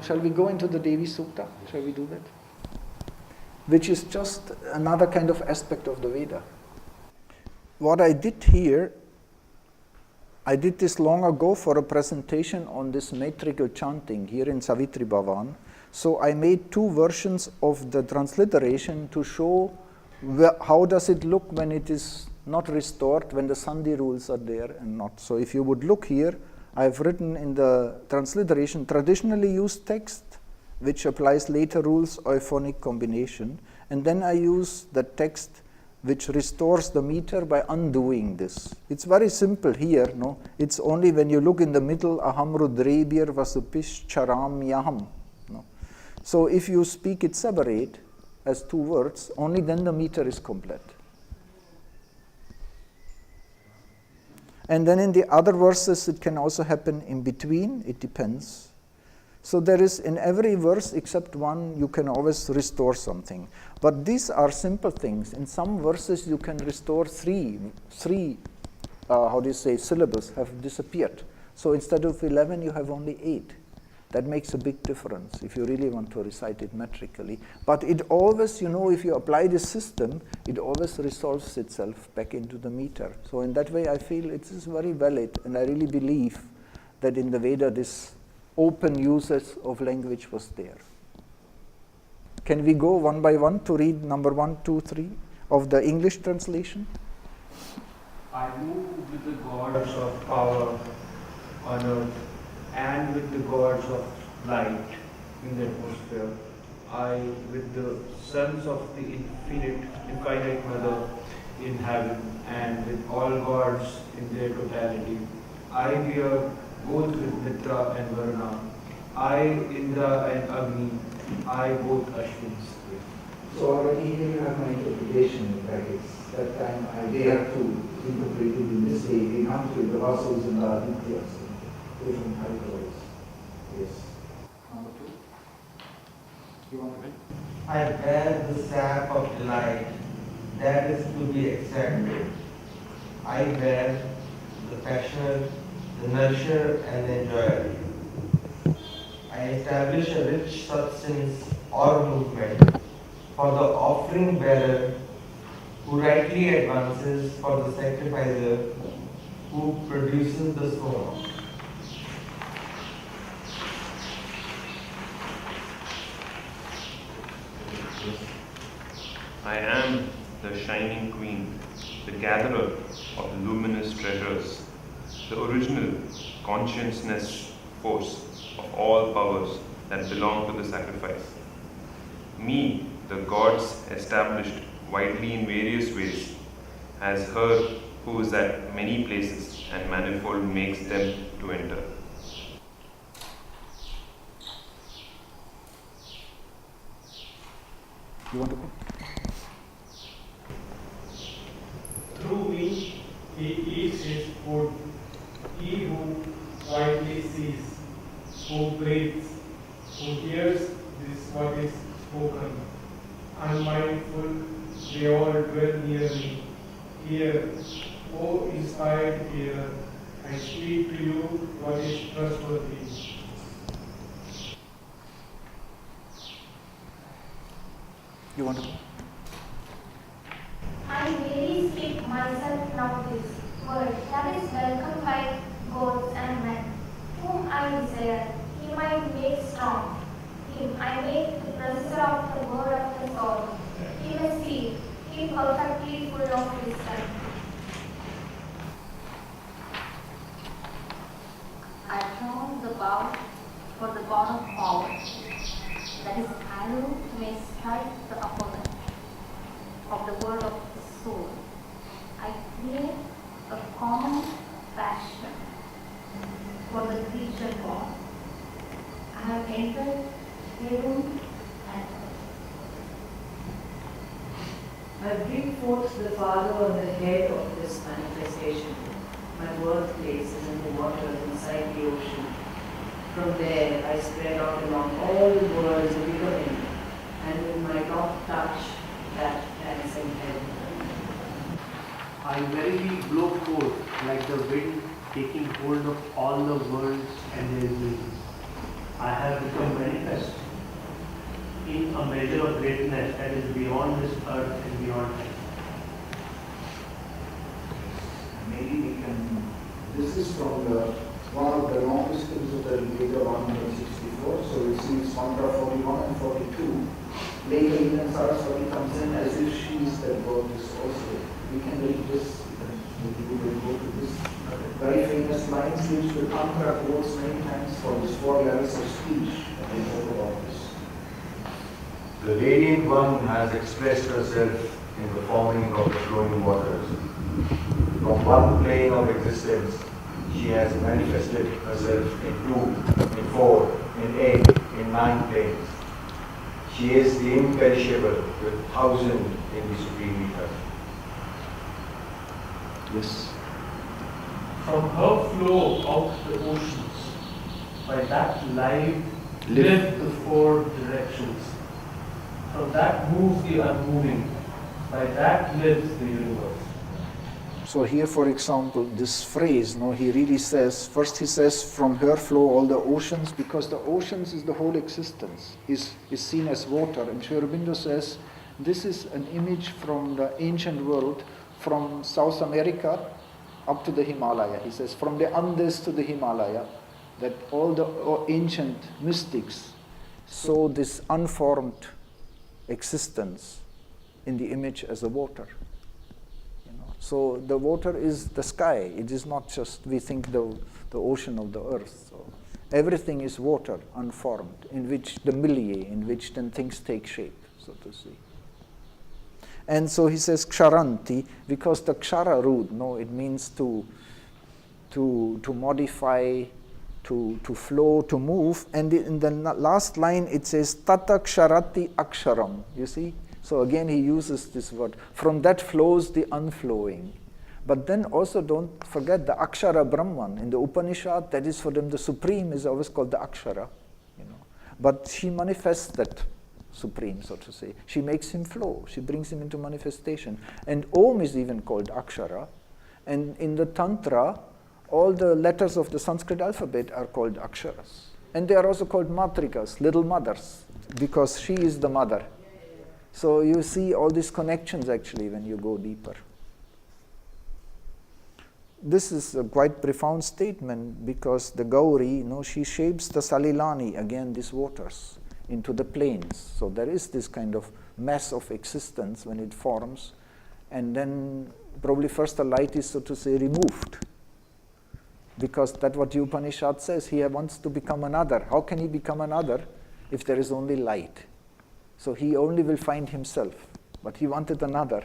shall we go into the Devi Sukta? Shall we do that? Which is just another kind of aspect of the Veda. What I did here, I did this long ago for a presentation on this metrical chanting here in Savitri Bhavan. So I made two versions of the transliteration to show how does it look when it is not restored, when the Sandhi rules are there and not. So if you would look here, I've written in the transliteration traditionally used text, which applies later rules euphonic combination, and then I use the text which restores the meter by undoing this. It's very simple here, no? It's only when you look in the middle, aham rudrebir vasupish charam yaham. No? So if you speak it separate as two words, only then the meter is complete. And then in the other verses, it can also happen in between, it depends. So there is in every verse except one, you can always restore something. But these are simple things. In some verses, you can restore three syllables have disappeared. So instead of 11, you have only 8. That makes a big difference if you really want to recite it metrically. But it always, if you apply this system, it always resolves itself back into the meter. So in that way, I feel it is very valid, and I really believe that in the Veda, this open usage of language was there. Can we go one by one to read number 1, 2, 3 of the English translation? I move with the gods of power on earth and with the gods of light in the atmosphere. I with the sons of the infinite mother in heaven and with all gods in their totality. I bear both with Mitra and Varuna. I, Indra and Agni. I both Ashwins. So already here you have my interpretation, that it's that time I dare to interpret it in this way. We come to the Vasus and the Adityas, different titles. Yes. Number 2. You want to read? I bear the sap of delight that is to be accepted. I bear the passionate, the nourisher and the enjoyer. I establish a rich substance or movement for the offering bearer who rightly advances, for the sacrificer who produces the soul. I am the shining queen, the gatherer of luminous treasures, the original consciousness force of all powers that belong to the sacrifice. Me, the gods established widely in various ways, as her who is at many places and manifold makes them to enter. You want to go? Through me, he eats his food. He who quietly sees, who breathes, who hears this what is spoken. Unmindful, they all dwell near me. Hear, O inspired hearer, I speak to you what is trustworthy. You want to go? I really speak myself now this word that is welcomed by gods and men, whom I desire, him I make strong, him I make the possessor of the word of the soul, him a seed, him perfectly full of wisdom. I found the bow for the god of power, that is arrow may strike the opponent of the word of the soul. I create a common passion for the creature born. I have entered heaven and earth. I bring forth the Father on the head of this manifestation. My birthplace is in the water inside the ocean. From there I spread out along all the worlds of becoming, and with my top touch that dancing heaven. I verily blow forth like the wind, taking hold of all the worlds and their beings. I have become manifest in a measure of greatness that is beyond this earth and beyond time. Maybe we can, this is from one of the longest hymns of the Veda, 164, so you see it's mantra 41 and 42. Later even Saraswati comes in as if she is that goddess also. We can read this, maybe we will go to this very famous lines which the Tantra quotes many times for this 4 levels of speech, and they talk about this. The Radiant One has expressed herself in the forming of the flowing waters. From one plane of existence, she has manifested herself in 2, in 4, in 8, in 9 planes. She is the imperishable with 1,000 in the supreme ether. Yes. From her flow out the oceans, by that life live the 4 directions. From that moves the unmoving, by that lives the universe. So here, for example, this phrase, no, he really says, first he says, from her flow all the oceans, because the oceans is the whole existence, is seen as water. And Aurobindo says, this is an image from the ancient world, from South America up to the Himalaya. He says, from the Andes to the Himalaya, that all the ancient mystics saw this unformed existence in the image as a water. So the water is the sky. It is not just, we think, the ocean of the earth. So everything is water, unformed, in which the milieu, in which then things take shape, so to say. And so he says ksharanti, because the kshara root, no, it means to modify, to flow, to move. And in the last line it says tata ksharati aksharam, you see? So again he uses this word. From that flows the unflowing. But then also don't forget the Akshara Brahman. In the Upanishad, that is for them the supreme is always called the Akshara. But she manifests that supreme, so to say. She makes him flow. She brings him into manifestation. And Om is even called Akshara. And in the Tantra, all the letters of the Sanskrit alphabet are called Aksharas. And they are also called Matrikas, little mothers, because she is the mother. So you see all these connections actually when you go deeper. This is a quite profound statement because the Gauri, she shapes the Salilani, again these waters, into the plains. So there is this kind of mass of existence when it forms, and then probably first the light is, so to say, removed. Because that's what the Upanishad says, he wants to become another. How can he become another if there is only light? So he only will find himself, but he wanted another.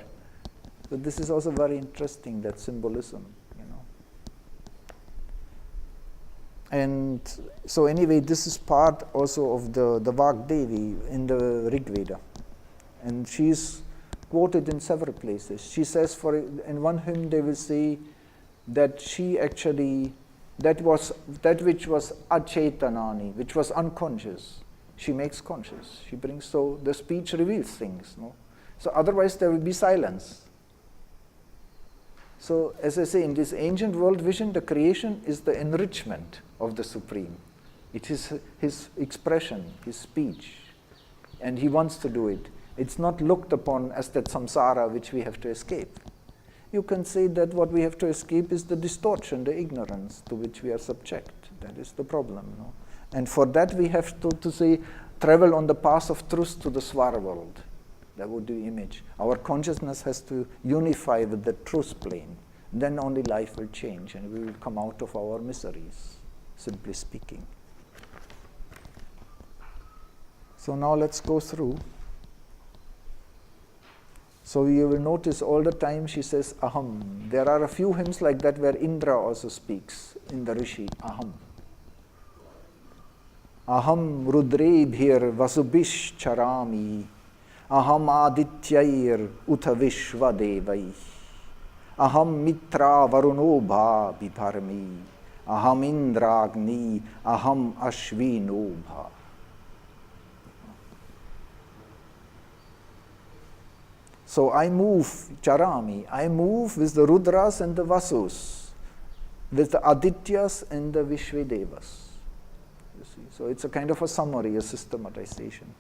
So this is also very interesting, that symbolism, And so anyway, this is part also of the Vagdevi in the Rig Veda. And she is quoted in several places. She says, in one hymn they will say that she actually, that which was achetanani, which was unconscious, she makes conscious. She brings, so the speech reveals things. So otherwise there will be silence. So as I say, in this ancient world vision, the creation is the enrichment of the Supreme. It is his expression, his speech, and he wants to do it. It's not looked upon as that samsara which we have to escape. You can say that what we have to escape is the distortion, the ignorance to which we are subject. That is the problem. And for that we have to say, travel on the path of truth to the swara world. That would be the image. Our consciousness has to unify with the truth plane. Then only life will change and we will come out of our miseries, simply speaking. So now let's go through. So you will notice all the time she says aham. There are a few hymns like that where Indra also speaks in the Rishi, aham. Aham rudrebhir vasubish charami. Aham adityair utha vishva devai. Aham mitra varunobha bibharmi. Aham indragni. Aham ashvinobha. So I move, charami, I move with the Rudras and the Vasus, with the Adityas and the Vishvedevas. You see. So it's a kind of a summary, a systematization.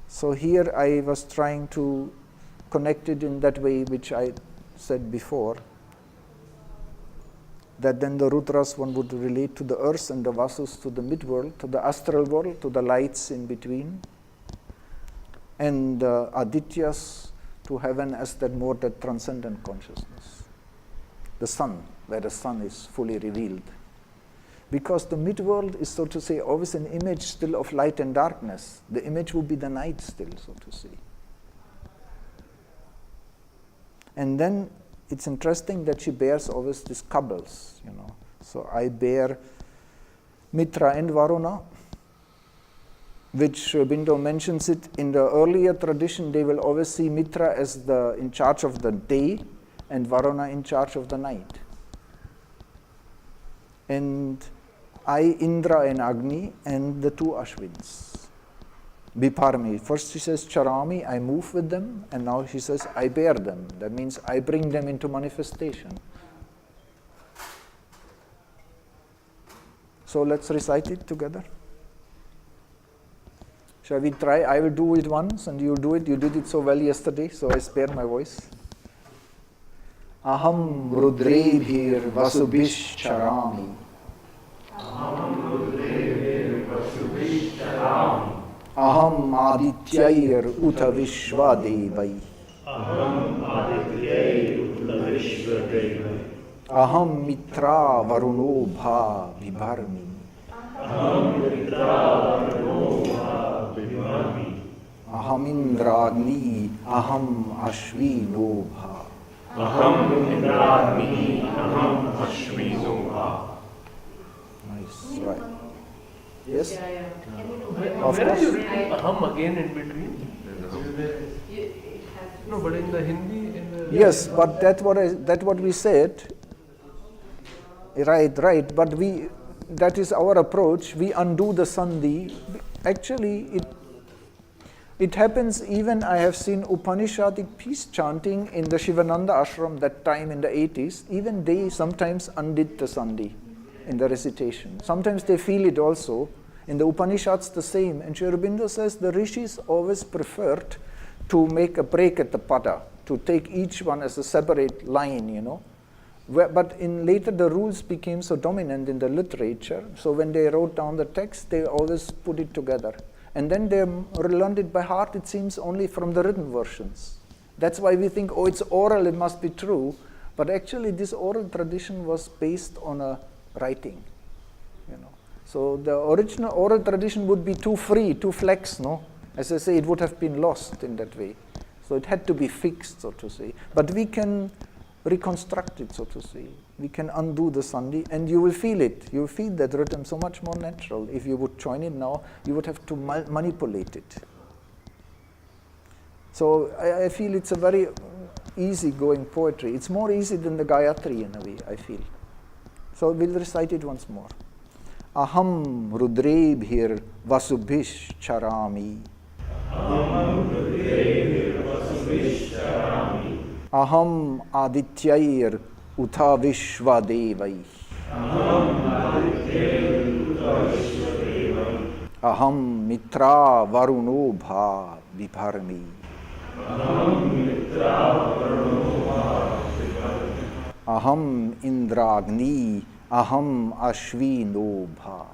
So here I was trying to connect it in that way which I said before, that then the Rudras one would relate to the earth and the Vasus to the mid-world, to the astral world, to the lights in between, and the Adityas to heaven as that more that transcendent consciousness. The sun, where the sun is fully revealed. Because the mid-world is, so to say, always an image still of light and darkness. The image would be the night still, so to say. And then it's interesting that she bears always these couples, you know. So I bear Mitra and Varuna, which Aurobindo mentions it. In the earlier tradition, they will always see Mitra as in charge of the day and Varuna in charge of the night. And I, Indra and Agni, and the two Ashwins. Biparmi. First she says Charami, I move with them, and now she says I bear them. That means I bring them into manifestation. So let's recite it together. Shall we try? I will do it once and you do it. You did it so well yesterday, so I spare my voice. Aham rudrebhir vasubhish charami. Aham adityair uta vishvadevai. Aham mitra varuno bha vibharmi. Aham indragni aham ashvino bha. Nice, right. Yes? Of Where are course. you reading aham again in between? No, but in the Hindi, Yes, but that's what we said. Right. But that is our approach. We undo the sandhi. Actually, it happens even. I have seen Upanishadic peace chanting in the Shivananda ashram that time in the 80s. Even they sometimes undid the sandhi in the recitation. Sometimes they feel it also. In the Upanishads, the same. And Aurobindo says the rishis always preferred to make a break at the pada, to take each one as a separate line, you know. But in later the rules became so dominant in the literature, so when they wrote down the text, they always put it together. And then they learned it by heart, it seems, only from the written versions. That's why we think, oh, it's oral, it must be true. But actually this oral tradition was based on a writing, you know. So the original oral tradition would be too free, too flex, no? As I say, it would have been lost in that way. So it had to be fixed, so to say. But we can reconstruct it, so to say. We can undo the sandhi, and you will feel it. You will feel that rhythm so much more natural. If you would join it now, you would have to manipulate it. So I feel it's a very easy-going poetry. It's more easy than the Gayatri in a way, I feel. So we'll recite it once more. Aham rudrebhir vasubhish charami. Aham adityair utha vishvadevai. Aham mitra varuno bha vibharmi. Aham indragni aham ashvino bha.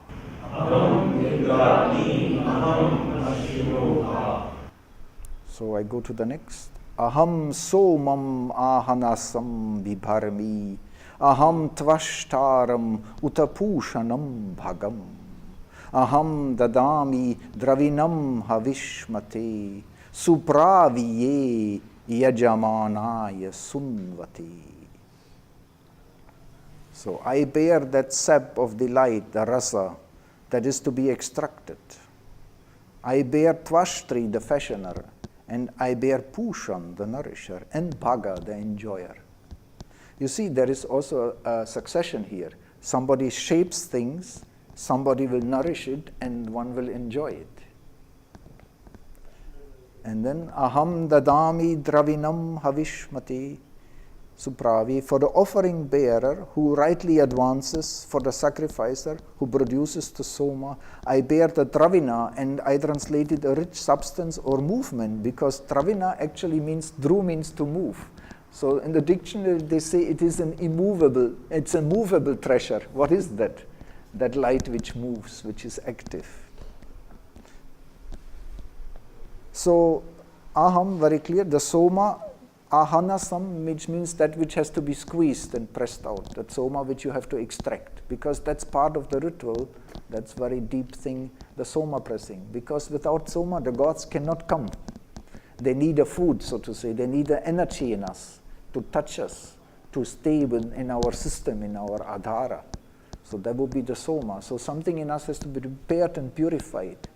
So I go to the next. Aham somam ahanasam vibharmi. Aham tvashtaram utapushanam bhagam. Aham dadami dravinam havishmate. Supraviye yajamanaya sunvate. So I bear that sap of delight, the rasa, that is to be extracted. I bear Tvashtri, the fashioner, and I bear Pushan, the nourisher, and Bhaga, the enjoyer. You see, there is also a succession here. Somebody shapes things, somebody will nourish it, and one will enjoy it. And then, aham dadami dravinam havishmati. Supravi, for the offering bearer who rightly advances, for the sacrificer who produces the soma. I bear the dravina, and I translated a rich substance or movement, because dravina actually means, dhru means to move. So in the dictionary they say it is it's a movable treasure. What is that? That light which moves, which is active. So aham, very clear, the soma, ahanasam, which means that which has to be squeezed and pressed out, that soma which you have to extract, because that's part of the ritual, that's very deep thing, the soma pressing, because without soma the gods cannot come. They need a food, so to say, they need the energy in us, to touch us, to stay in our system, in our adhara. So that would be the soma. So something in us has to be prepared and purified.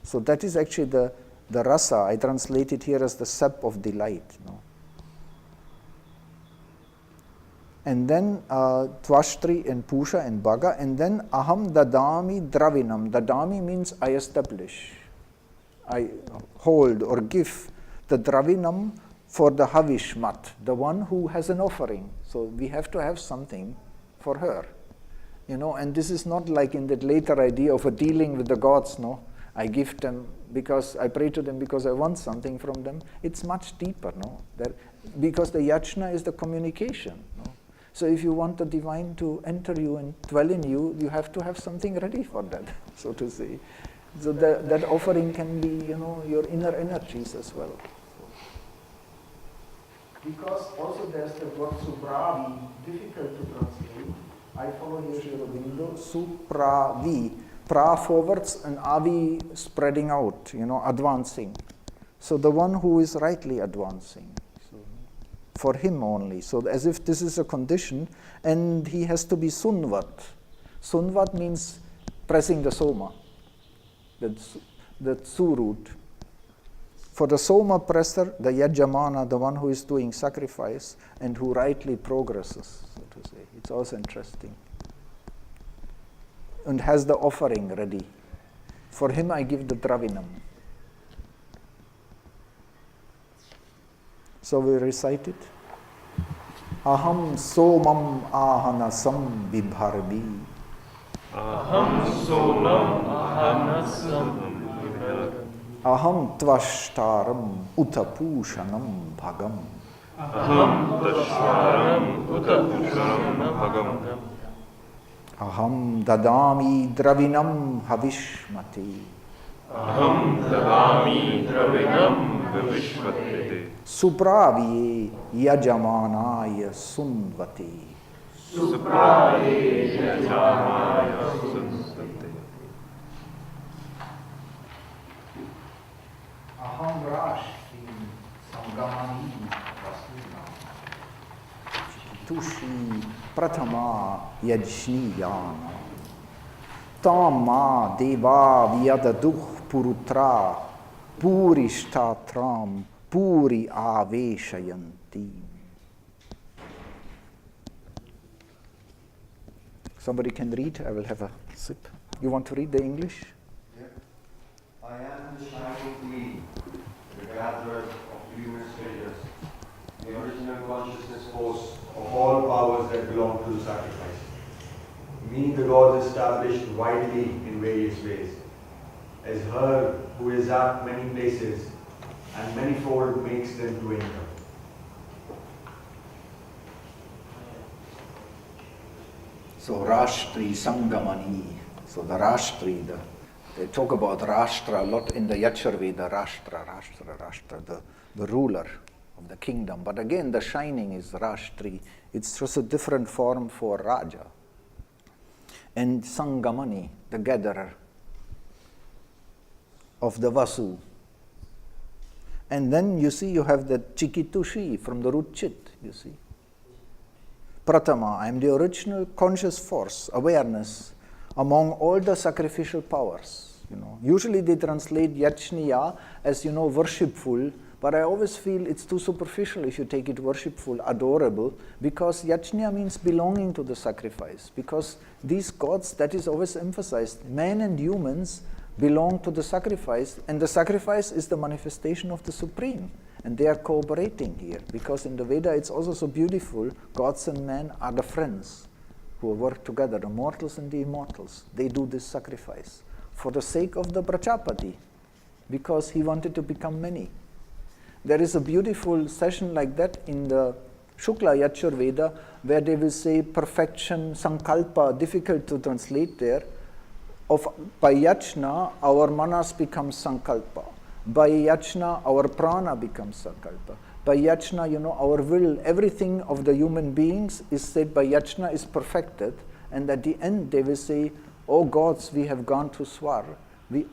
So that is actually the rasa. I translate it here as the sap of delight. No? And then Tvashtri and Pusha and Bhaga, and then Aham Dadami Dravinam. Dadami means I establish, I hold or give the Dravinam for the Havishmat, the one who has an offering. So we have to have something for her. And this is not like in that later idea of a dealing with the gods, no? I give them because I pray to them because I want something from them. It's much deeper, no? Because the yajna is the communication, no? So if you want the divine to enter you and dwell in you, you have to have something ready for that, so to say. So that offering can be, your inner energies as well. Because also there's the word supravi, difficult to translate. I follow here Aurobindo, supravi, pra forwards and avi spreading out, advancing. So the one who is rightly advancing. For him only, so as if this is a condition, and he has to be sunvat. Sunvat means pressing the soma, the su root. For the soma presser, the yajamana, the one who is doing sacrifice and who rightly progresses, so to say. It's also interesting. And has the offering ready. For him I give the dravinam. So we recite it. Aham somam ahanasam bibharbi. Aham sonam ahanasam vibharami. Aham tvashtaram utapushanam bhagam. Aham tashvaram utapushanam bhagam. Aham dadami dravinam havishmati. Aham dadami dravinam vivishvate. Supraviye yajamanaya sunvati. Supraye yajamaya sunsate. Aham rashti samgamani vasuna. Tushi pratama yajniyana. Tama deva vyadaduh purutra purishtatram puri aveshayanti. Somebody can read? I will have a sip. You want to read the English? Yeah. I am the shining queen, the gatherer of luminous treasures, the original consciousness force of all powers that belong to the sacrifice. Me, the gods established widely in various ways, as her who is at many places and manifold makes them to enter. So Rashtri Sangamani. So the Rashtri, they talk about Rashtra a lot in the Yajurveda, Rashtra, the ruler of the kingdom. But again, the shining is Rashtri. It's just a different form for Raja. And Sangamani, the gatherer of the Vasu. And then you see you have the Chikitushi from the root Chit, you see. Pratama, I am the original conscious force, awareness, among all the sacrificial powers. Usually they translate Yajniya as, worshipful, but I always feel it's too superficial if you take it worshipful, adorable, because Yajniya means belonging to the sacrifice. Because these gods, that is always emphasized, men and humans belong to the sacrifice, and the sacrifice is the manifestation of the Supreme. And they are cooperating here, because in the Veda it's also so beautiful. Gods and men are the friends who work together, the mortals and the immortals. They do this sacrifice for the sake of the Prajapati, because he wanted to become many. There is a beautiful session like that in the Shukla Yajur Veda, where they will say perfection, sankalpa, difficult to translate there. By yajna, our manas becomes sankalpa. By yajna, our prana becomes sankalpa. By yajna, our will, everything of the human beings is said by yajna is perfected. And at the end they will say, oh gods, we have gone to Swar. We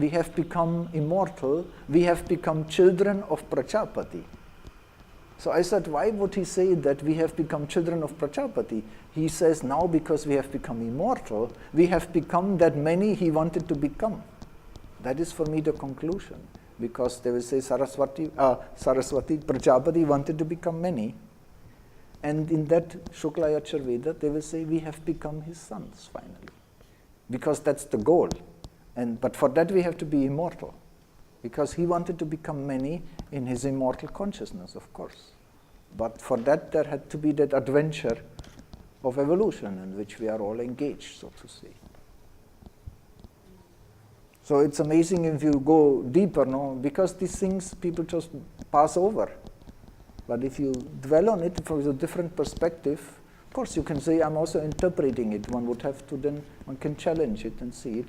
have become immortal. We have become children of Prajapati. So I said, why would he say that we have become children of Prajapati? He says, now because we have become immortal, we have become that many he wanted to become. That is for me the conclusion. Because they will say Saraswati, Prajapati wanted to become many. And in that Shukla Yajur Veda, they will say we have become his sons finally. Because that's the goal. But for that we have to be immortal. Because he wanted to become many in his immortal consciousness, of course. But for that there had to be that adventure of evolution in which we are all engaged, so to say. So it's amazing if you go deeper, no? Because these things people just pass over. But if you dwell on it from a different perspective, of course you can say, I'm also interpreting it. One would have to then, one can challenge it and see it.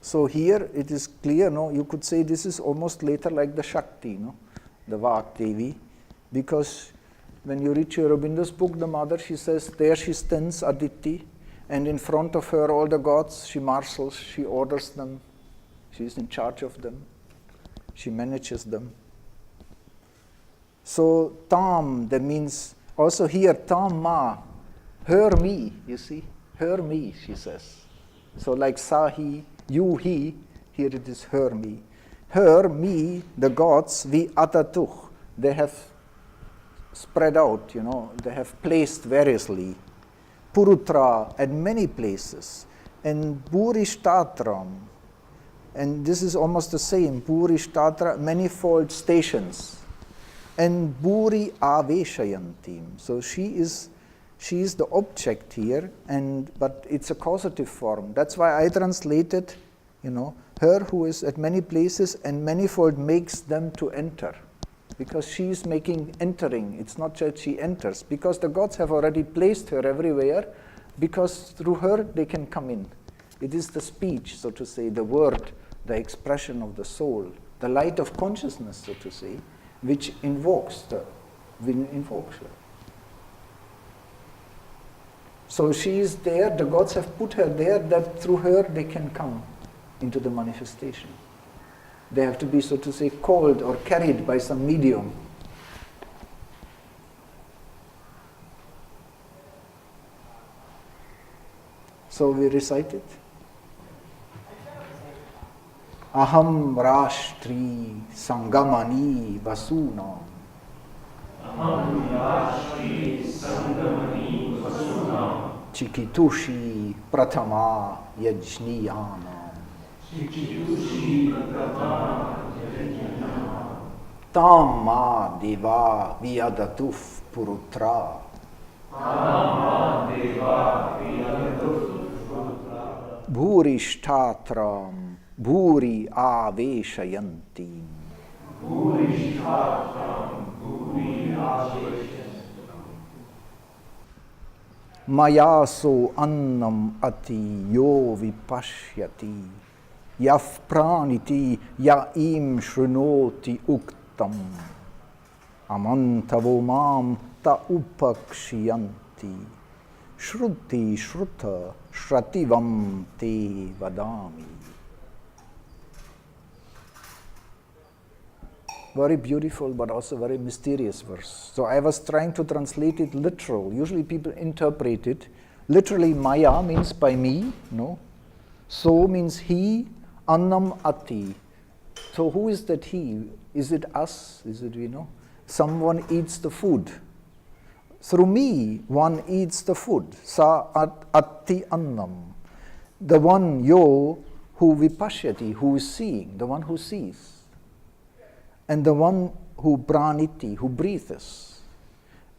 So here it is clear, no? You could say this is almost later like the Shakti, no? The Vak Devi. Because when you read Aurobindo's book, the mother, she says, there she stands, Aditi, and in front of her all the gods, she marshals, she orders them, she is in charge of them, she manages them. So Tam, that means, also here, Tam Ma, her me, you see, her me, she says. So like Sahi, you, he, here it is her me. Her, me, the gods, vi atatuch, they have spread out, they have placed variously. Purutra at many places. And Burishtatram, and this is almost the same, Buristatra, manifold stations. And Buri Aveshayantim. So she is the object here, but it's a causative form. That's why I translated, her who is at many places and manifold makes them to enter. Because she is making entering. It's not that she enters. Because the gods have already placed her everywhere, because through her they can come in. It is the speech, so to say, the word, the expression of the soul, the light of consciousness, so to say, which invokes her. So she is there, the gods have put her there, that through her they can come into the manifestation. They have to be, so to say, called or carried by some medium. So we recite it. Aham Rashtri Sangamani Vasuna. Aham Rashti Sangamani Vasuna. Chikitushi Prathama Yajniyana. Tamma Deva Viadatuf Purutra. Bhurishtatram Bhuri Aveshayantim. Mayaso annam ati yo vipashyati. Yaf praniti ya im shrunoti uktam. Amantavo mam ta upakshiyanti. Shruti shruta shrativam te vadami. Very beautiful but also very mysterious verse. So I was trying to translate it literal. Usually people interpret it. Literally Maya means by me, no? So means he, annam ati. So who is that he? Is it us? Is it we know? Someone eats the food. Through me, one eats the food. Sa atti annam. The one, yo, who vipashyati, who is seeing, the one who sees, and the one who praniti, who breathes,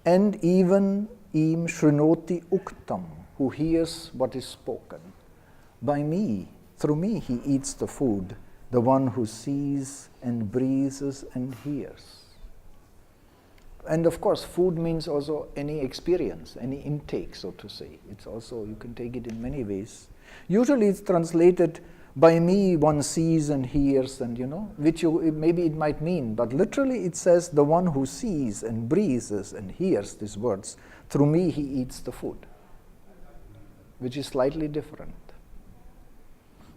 and even im shrinoti uktam, who hears what is spoken. By me, through me, he eats the food, the one who sees and breathes and hears. And of course, food means also any experience, any intake, so to say. It's also, you can take it in many ways. Usually it's translated, by me one sees and hears, and which maybe it might mean, but literally it says, the one who sees and breathes and hears these words, through me he eats the food, which is slightly different.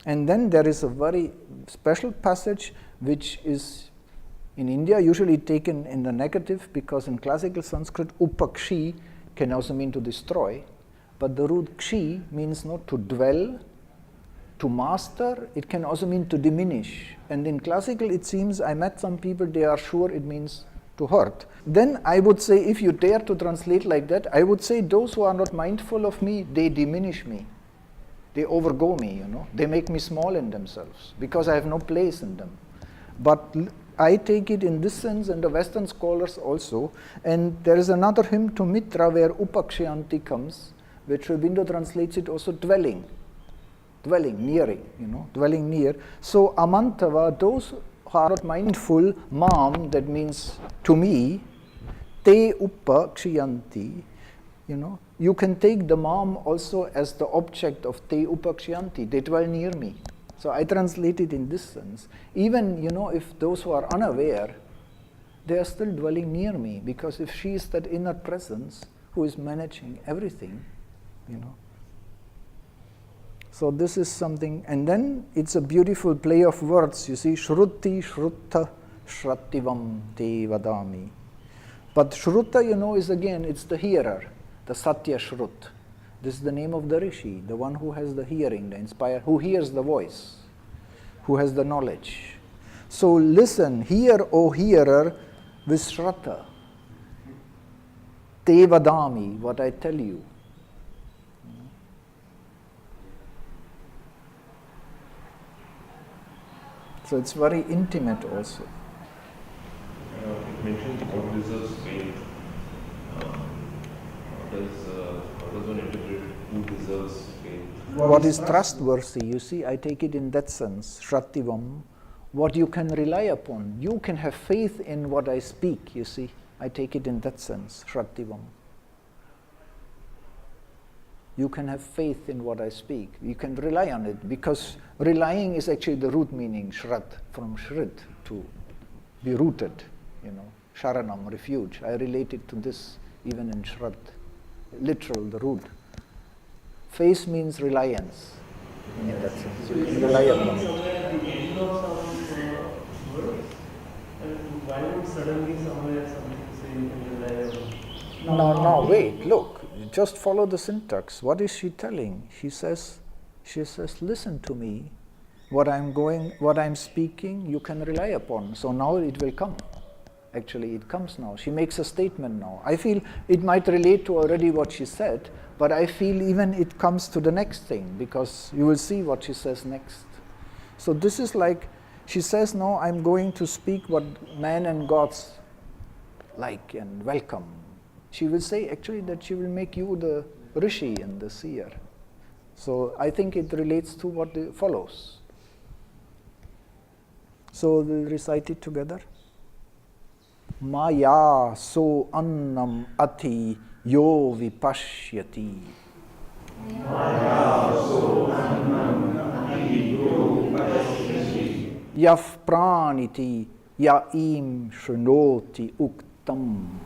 And then there is a very special passage which is in India usually taken in the negative, because in classical Sanskrit, upakshi can also mean to destroy, but the root kshi means not to dwell, to master. It can also mean to diminish. And in classical, it seems, I met some people, they are sure it means to hurt. Then I would say, if you dare to translate like that, I would say those who are not mindful of me, they diminish me. They overgo me, They make me small in themselves because I have no place in them. But I take it in this sense, and the Western scholars also. And there is another hymn to Mitra where Upakshayanti comes, which Aurobindo translates it also dwelling, nearing, dwelling near. So amantava, those who are not mindful, mam, that means to me, te upakshayanti, you can take the mam also as the object of te upakshayanti, they dwell near me. So I translate it in this sense. Even, if those who are unaware, they are still dwelling near me, because if she is that inner presence who is managing everything, So this is something, and then it's a beautiful play of words, you see, shruti, shrutta, shrattivam te vadami. But shruta, is again, it's the hearer, the satya shrut. This is the name of the rishi, the one who has the hearing, the inspired, who hears the voice, who has the knowledge. So listen, hear, O hearer, vishrata, te vadami, what I tell you. So it's very intimate also. It mentions what deserves faith. How does one interpret who deserves faith? What is trustworthy, you see, I take it in that sense, shrattivam, what you can rely upon. You can have faith in what I speak, you see. I take it in that sense, shrattivam. You can have faith in what I speak. You can rely on it, because relying is actually the root meaning, shrat, from shrit, to be rooted, sharanam, refuge. I relate it to this even in shrat, literal, the root. Faith means reliance, in that sense. You can rely upon it. Why not suddenly somewhere something saying you can rely on? No, wait, look. Just follow the syntax. What is she telling? She says, listen to me. What I'm speaking, you can rely upon. So now it will come. Actually, it comes now. She makes a statement now. I feel it might relate to already what she said, but I feel even it comes to the next thing, because you will see what she says next. So this is like, she says, no, I'm going to speak what man and gods like and welcome. She will say actually that she will make you the rishi and the seer. So I think it relates to what follows. So we'll recite it together. Maya so annam ati yo vipashyati. Maya so annam ati yo vipashyati. Yaf praniti ya im shrunoti uktam.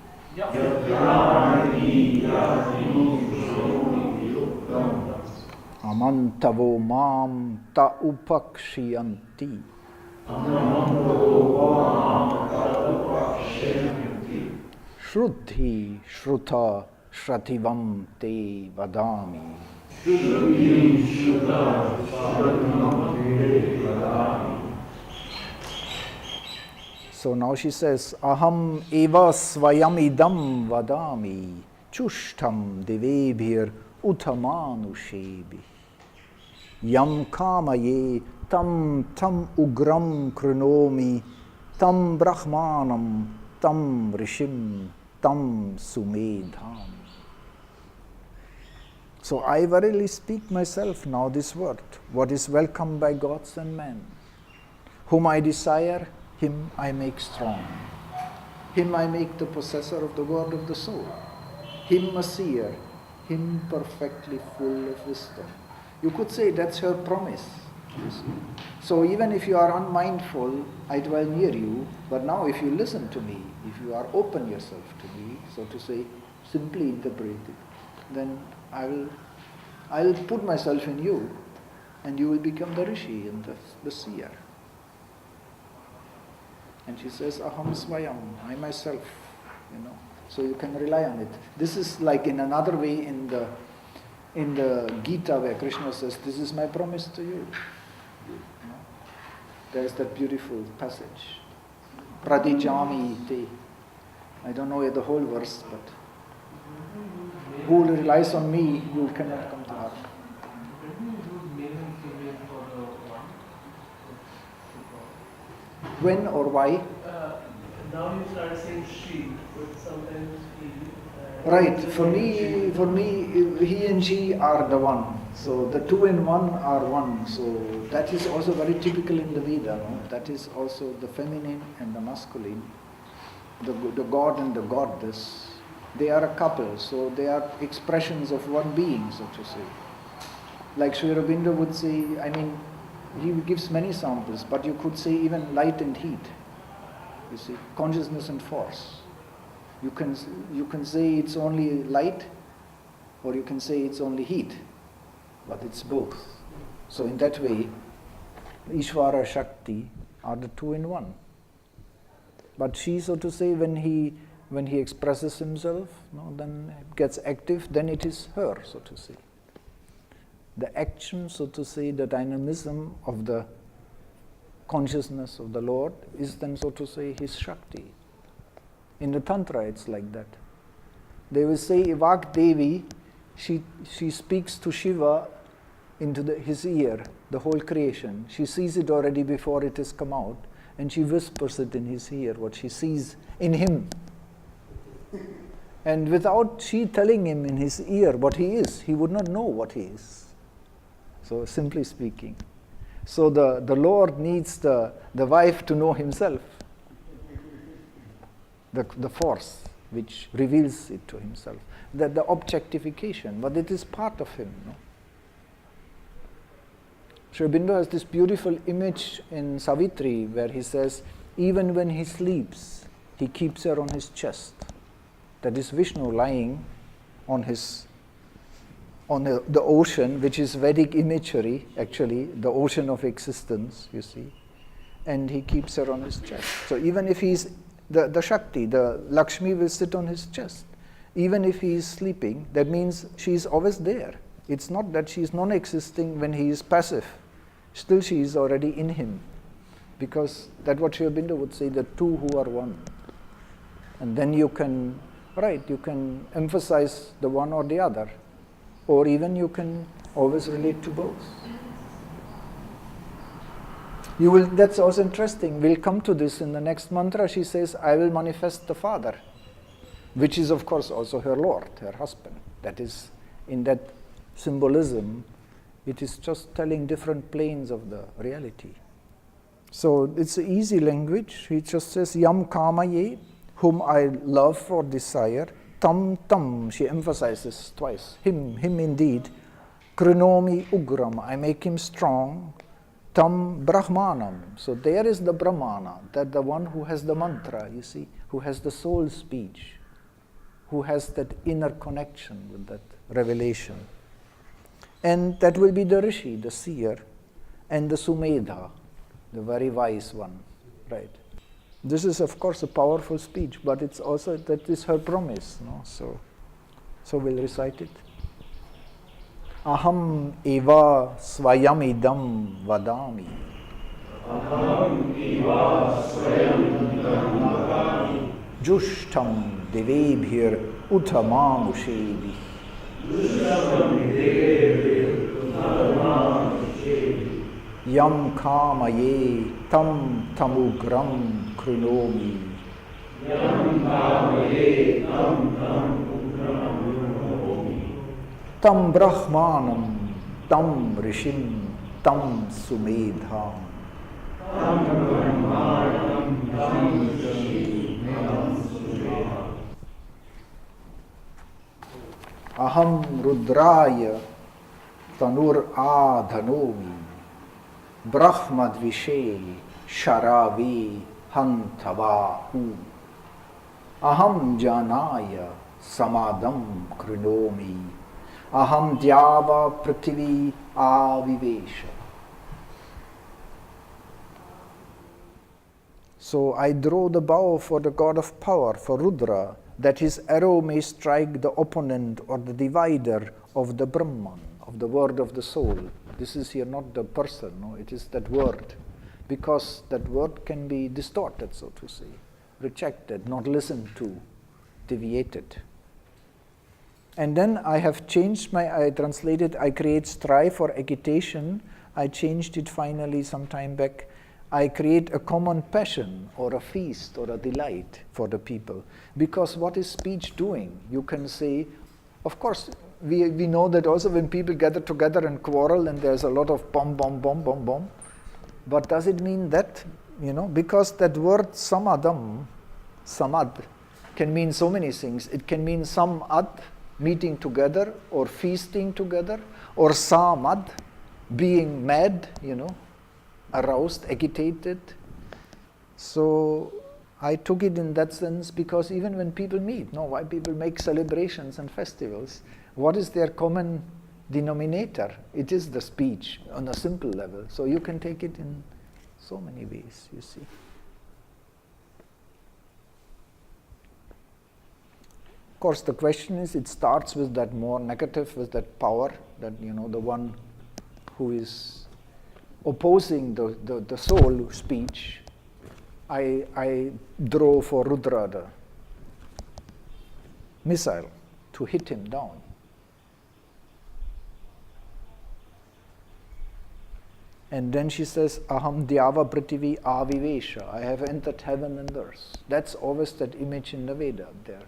Amantavo mam ta upakshayanti. Shruti shruta shrativam te vadami. So now she says, aham eva svayamidam vadami chushtam devebhir utamanushebi yam kamaye tam ugram krunomi, tam brahmanam, tam rishim, tam sumedham. So I verily speak myself now this word, what is welcomed by gods and men. Whom I desire, him I make strong. Him I make the possessor of the word of the soul. Him a seer, him perfectly full of wisdom. You could say that's her promise. You see. So even if you are unmindful, I dwell near you, but now if you listen to me, if you are open yourself to me, so to say, simply interpret it, then I'll put myself in you, and you will become the rishi and the seer. And she says, aham swayam, I myself, so you can rely on it. This is like in another way in the Gita where Krishna says, this is my promise to you. There's that beautiful passage. Pradijami te. I don't know the whole verse, but who relies on me, you cannot come to harm. When or why? Now you start saying she, but sometimes he. Right. For me, he and she are the one. So the two in one are one. So that is also very typical in the Veda. No? That is also the feminine and the masculine, the god and the goddess. They are a couple. So they are expressions of one being, so to say. Like Aurobindo would say, he gives many samples, but you could say even light and heat. You see, consciousness and force. You can say it's only light, or you can say it's only heat, but it's both. So in that way, Ishvara Shakti are the two in one. But she, so to say, when he expresses himself, then gets active, then it is her, so to say. The action, so to say, the dynamism of the consciousness of the Lord is then, so to say, his Shakti. In the Tantra, it's like that. They will say, Vak Devi, she speaks to Shiva into his ear, the whole creation. She sees it already before it has come out, and she whispers it in his ear, what she sees in him. And without she telling him in his ear what he is, he would not know what he is. So simply speaking. So the Lord needs the wife to know himself. The force which reveals it to himself. The objectification, but it is part of him. No? Aurobindo has this beautiful image in Savitri where he says, even when he sleeps, he keeps her on his chest. That is Vishnu lying on the ocean, which is Vedic imagery, actually, the ocean of existence, you see. And he keeps her on his chest. So even if he's the Shakti, the Lakshmi will sit on his chest. Even if he is sleeping, that means she is always there. It's not that she is non-existing when he is passive. Still she is already in him. Because that's what Aurobindo would say, the two who are one. And then you can emphasize the one or the other. Or even you can always relate to both. That's also interesting. We'll come to this in the next mantra. She says, I will manifest the Father, which is of course also her Lord, her husband. That is, in that symbolism, it is just telling different planes of the reality. So it's an easy language. He just says, Yam kamaye, whom I love or desire, tam, she emphasizes twice, him indeed, krinomi ugram, I make him strong, tam brahmanam, so there is the brahmana, that the one who has the mantra, you see, who has the soul speech, who has that inner connection with that revelation. And that will be the rishi, the seer, and the sumedha, the very wise one, right? This is, of course, a powerful speech, but it's also, that is her promise, no? So we'll recite it. Aham eva swayamidam vadami. Aham eva swayamidam vadami. Jushtam devebhir uttamamushevi. Jushtam devebhir uttamamushevi. Yam kamaye tam tamugram krunomi. Tam brahmanam tam rishim tam sumedham. Aham rudraya tanur adhanomi. Brahmadvishe sharavi hantavahu. Aham janaya samadam krinomi. Aham dyava prithvi avivesha. So I draw the bow for the god of power, for Rudra, that his arrow may strike the opponent or the divider of the Brahman, of the word of the soul. This is here not the person, no, it is that word. Because that word can be distorted, so to say, rejected, not listened to, deviated. And then I have changed I translated, I create strife or agitation. I changed it finally some time back. I create a common passion or a feast or a delight for the people. Because what is speech doing? You can say, of course, we know that also when people gather together and quarrel and there's a lot of bomb. But does it mean that? Because that word samadam, samad, can mean so many things. It can mean samad, meeting together or feasting together, or samad, being mad, aroused, agitated. So I took it in that sense because even when people meet, why people make celebrations and festivals, what is their common denominator? It is the speech on a simple level. So you can take it in so many ways, you see. Of course, the question is, it starts with that more negative, with that power, that, the one who is opposing the soul speech. I draw for Rudra the missile to hit him down. And then she says, Aham Dyava Prithvi Avivesha. I have entered heaven and earth. That's always that image in the Veda there.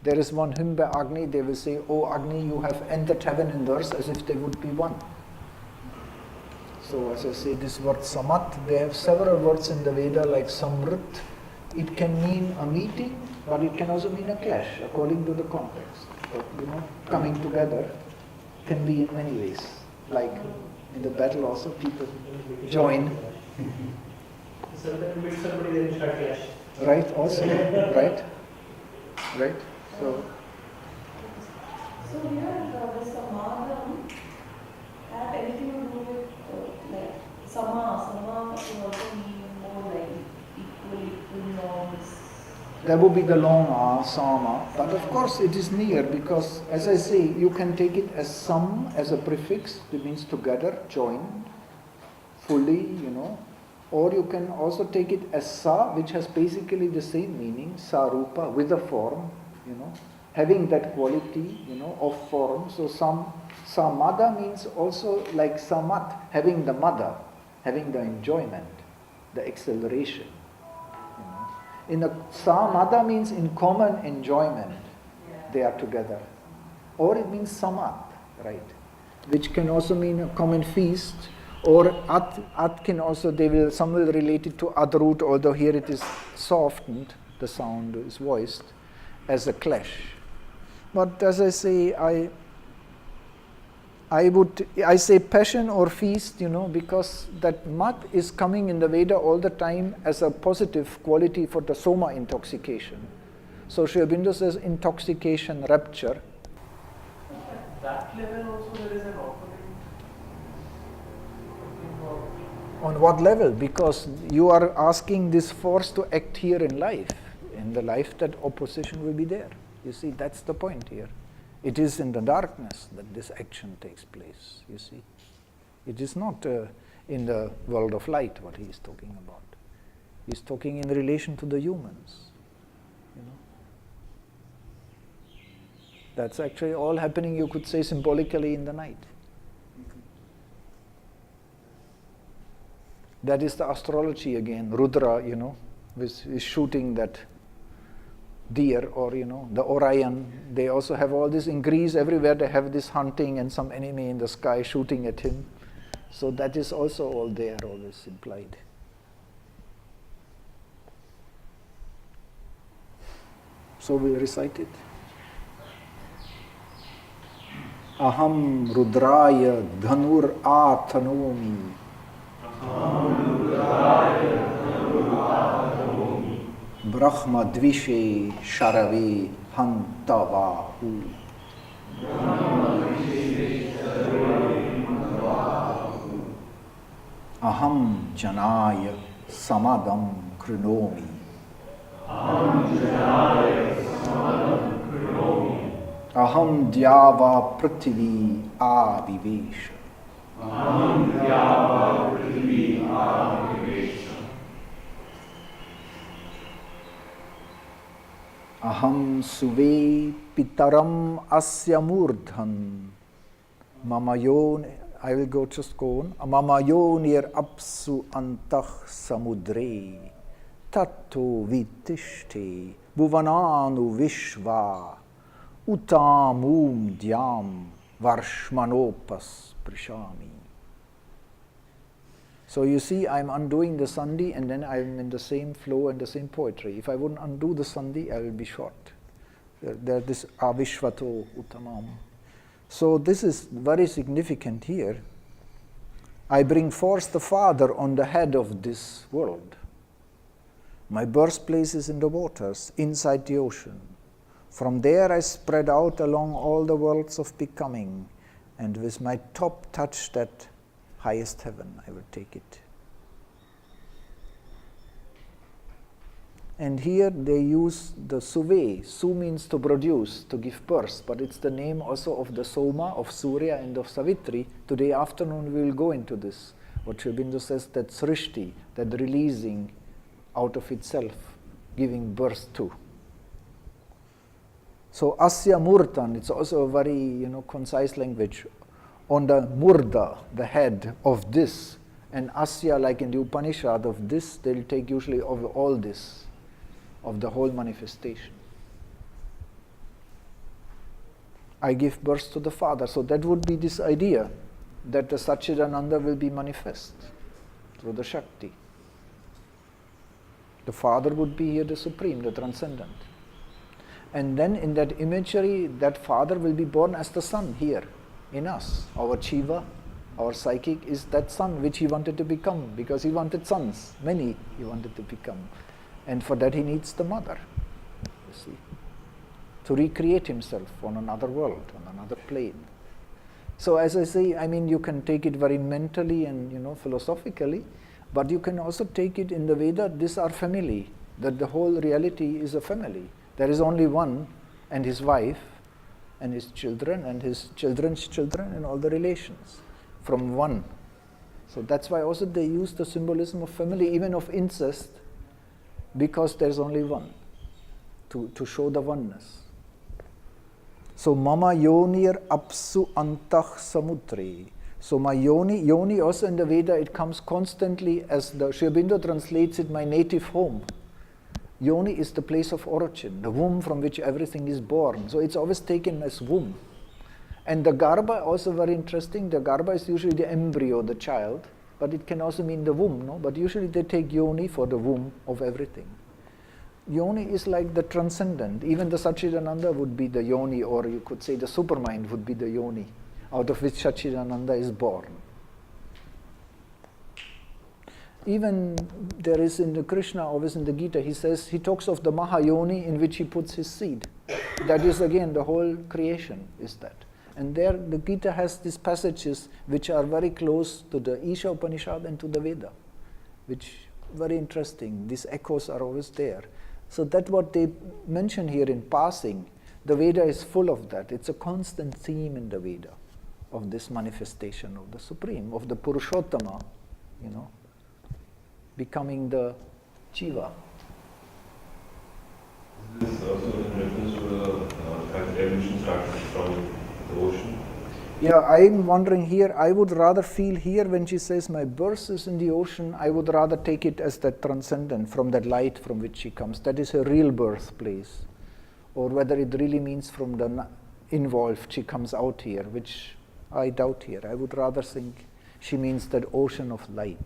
There is one hymn by Agni, they will say, Oh Agni, you have entered heaven and earth, as if they would be one. So as I say, this word samat, they have several words in the Veda like samrit. It can mean a meeting, but it can also mean a clash, according to the context. But, coming together can be in many ways. Like in the battle also, people join. So that will meet somebody, then start clash. Right, also, right. So here the samadham have anything to do with like sama will also mean more like equal norms. that would be the long sama, but of course it is near because, as I say, you can take it as sam, as a prefix, it means together, joined, fully, or you can also take it as sa, which has basically the same meaning, sarupa, with a form, having that quality, of form. So samada means also like samat, having the mada, having the enjoyment, the acceleration. In a samada means in common enjoyment, they are together. Or it means samat, right? Which can also mean a common feast. Or at can also, some will relate it to adrut, although here it is softened, the sound is voiced, as a clash. But as I say, I say passion or feast, because that mat is coming in the Veda all the time as a positive quality for the soma intoxication. So Sri Aurobindo says intoxication, rapture. At that level also there is an opponent. On what level? Because you are asking this force to act here in life. In the life, that opposition will be there. You see, that's the point here. It is in the darkness that this action takes place, you see. It is not in the world of light what he is talking about. He is talking in relation to the humans. That's actually all happening, you could say, symbolically in the night. That is the astrology again. Rudra, is shooting that deer, or the Orion. They also have all this in Greece. Everywhere they have this hunting and some enemy in the sky shooting at him. So that is also all there, always implied. So we recite it. Aham Rudraya Dhanur Athanomi. Brahma Dvishe Sharave Hantavahu. Aham Janaya Samadam Krinomi. Aham Dyava Prithvi Avivesha. Aham Suve Pitaram Asya Murdhan. I will just go on. Mamayonir Apsu Antah Samudre. Tatto Vitishte Bhuvananu Vishva. Utamum Dhyam Varshmanopas Prishami. So you see, I'm undoing the Sandhi and then I'm in the same flow and the same poetry. If I wouldn't undo the Sandhi, I will be short. There this Avishvato Utamam. So this is very significant here. I bring forth the Father on the head of this world. My birthplace is in the waters, inside the ocean. From there I spread out along all the worlds of becoming, and with my top touch that highest heaven, I will take it. And here they use the Suve. Su means to produce, to give birth, but it's the name also of the Soma, of Surya and of Savitri. Today afternoon we will go into this. What Aurobindo says, that Srishti, that releasing out of itself, giving birth to. So Asya Murtan, it's also a very concise language. On the Murda, the head of this, and Asya, like in the Upanishad, of this, they'll take usually of all this, of the whole manifestation. I give birth to the Father. So that would be this idea that the Satchidananda will be manifest through the Shakti. The Father would be here the Supreme, the Transcendent. And then in that imagery, that Father will be born as the Son here in us. Our Jiva, our psychic is that son which he wanted to become, because he wanted sons, many he wanted to become. And for that he needs the mother, you see, to recreate himself on another world, on another plane. So as I say, you can take it very mentally and philosophically, but you can also take it in the Veda, this are family, that the whole reality is a family. There is only one, and his wife, and his children, and his children's children, and all the relations from one. So that's why also they use the symbolism of family, even of incest, because there's only one, to show the oneness. So Mama Yonir Apsu Antah Samudre. So my yoni also in the Veda, it comes constantly as the Aurobindo translates it, my native home. Yoni is the place of origin, the womb from which everything is born. So it's always taken as womb. And the Garbha also very interesting. The Garbha is usually the embryo, the child, but it can also mean the womb, no? But usually they take Yoni for the womb of everything. Yoni is like the transcendent. Even the Satchidananda would be the Yoni, or you could say the supermind would be the Yoni, out of which Satchidananda is born. Even there is in the Krishna, always in the Gita, he talks of the Mahayoni in which he puts his seed. That is again the whole creation is that. And there the Gita has these passages which are very close to the Isha Upanishad and to the Veda, which very interesting. These echoes are always there. So that's what they mention here in passing. The Veda is full of that. It's a constant theme in the Veda of this manifestation of the Supreme, of the Purushottama, becoming the Jiva. This is also in reference to the fact that evolution started from the ocean, Yeah, I'm wondering here, I would rather feel here when she says my birth is in the ocean, I would rather take it as that transcendent, from that light from which she comes. That is her real birthplace. Or whether it really means from the involved, she comes out here, which I doubt here. I would rather think she means that ocean of light.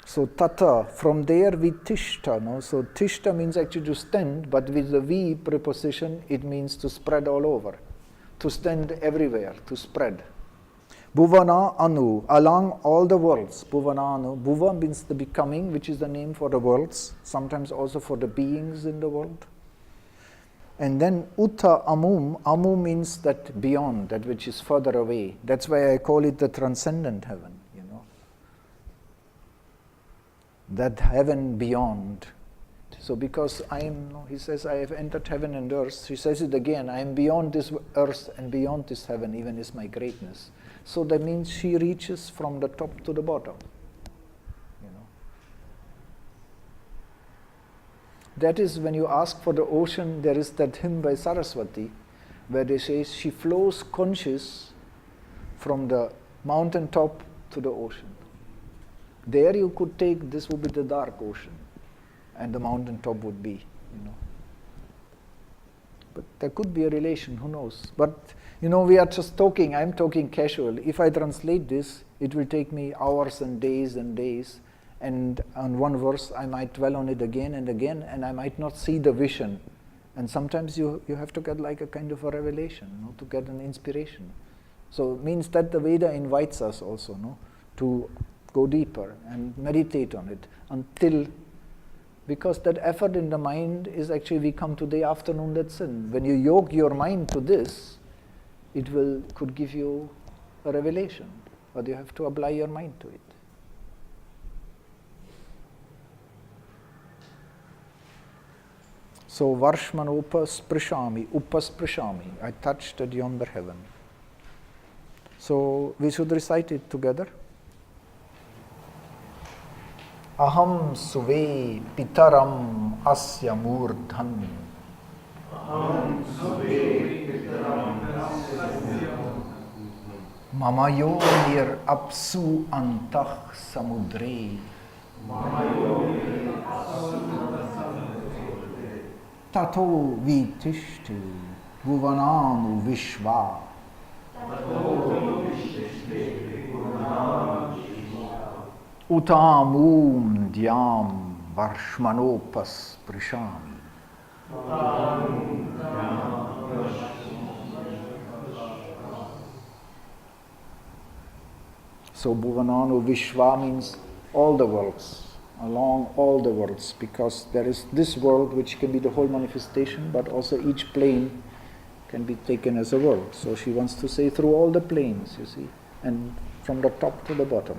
So tata, from there we tishta, no? So tishta means actually to stand, but with the V preposition, it means to spread all over. To stand everywhere, to spread. Bhuvana anu, along all the worlds. Bhuvana anu. Bhuva means the becoming, which is the name for the worlds, sometimes also for the beings in the world. And then uta amum, amu means that beyond, that which is further away. That's why I call it the transcendent heaven, you know. That heaven beyond. So because he says, I have entered heaven and earth, he says it again, I am beyond this earth and beyond this heaven, even is my greatness. So that means she reaches from the top to the bottom. You know. That is when you ask for the ocean, there is that hymn by Saraswati, where they say she flows conscious from the mountain top to the ocean. There you could take, this would be the dark ocean. And the mountain top would be, you know. But there could be a relation, who knows. But, you know, we are just talking, I'm talking casual. If I translate this, it will take me hours and days, and on one verse I might dwell on it again and again, and I might not see the vision. And sometimes you have to get like a kind of a revelation, you know, to get an inspiration. So it means that the Veda invites us also, no, to go deeper and meditate on it until, because that effort in the mind is actually, we come today afternoon, that's in. When you yoke your mind to this, it could give you a revelation, but you have to apply your mind to it. So Varshman upasprishami, I touched at yonder heaven. So we should recite it together. Aham suve pitaram asya murdhan. Aham suve pitaram asya mama yonir apsu antah samudre. Tato vitishti bhuvananu vishva. Utamum dhyam varshmanopas prishami. So Bhuvananu Vishva means all the worlds, along all the worlds, because there is this world which can be the whole manifestation, but also each plane can be taken as a world. So she wants to say through all the planes, you see, and from the top to the bottom.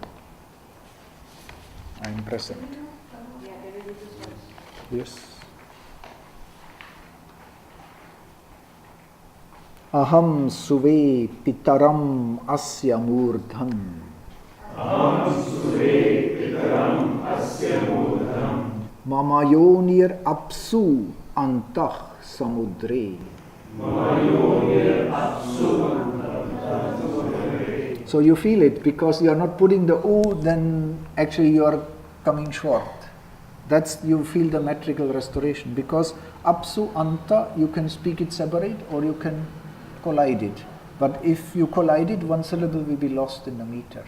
I am present. Yes. Aham suve pitaram asya murdhan. Aham suve pitaram asya murdhan. Mama yonir apsu antah samudre. Mama yonir apsu antah samudre. So you feel it because you are not putting the O, then actually you are coming short. That's, you feel the metrical restoration, because apsu anta, you can speak it separate or you can collide it. But if you collide it, one syllable will be lost in the meter.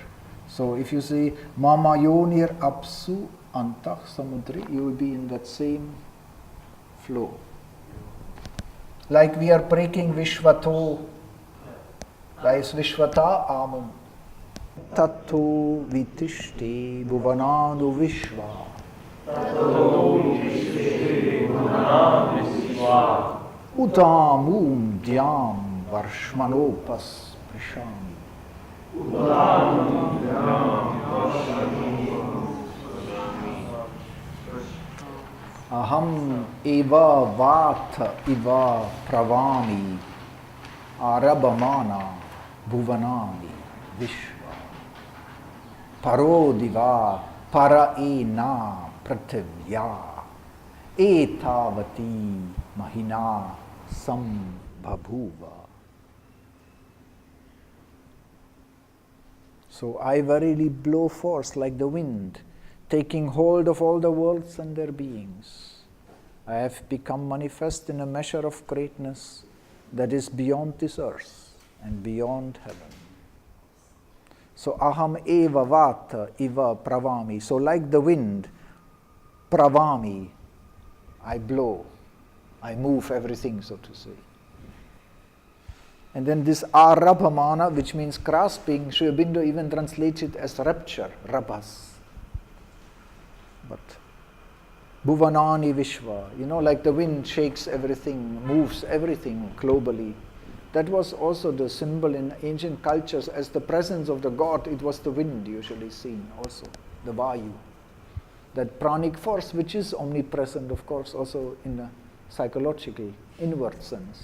So if you say mama yonir apsu antah samudri, you will be in that same flow. Like we are breaking Vishvato, that is Vishvata amum. Tato vitishte bhuvananu vishva. Utamum dhyam varshmanopas prishami. Aham eva vata iva pravami arabamana bhuvanani vishva. Parodiva para ena prativya etavati mahina sambhabhuva. So I verily blow forth like the wind, taking hold of all the worlds and their beings. I have become manifest in a measure of greatness that is beyond this earth and beyond heaven. So aham eva vata iva pravami. So like the wind, pravami, I blow, I move everything, so to say. And then this arabhamana, which means grasping, Sri Aurobindo even translates it as rapture, rabhas. But bhuvanani vishva, like the wind shakes everything, moves everything globally. That was also the symbol in ancient cultures as the presence of the god. It was the wind usually seen also, the vayu. That pranic force which is omnipresent, of course, also in a psychological, inward sense.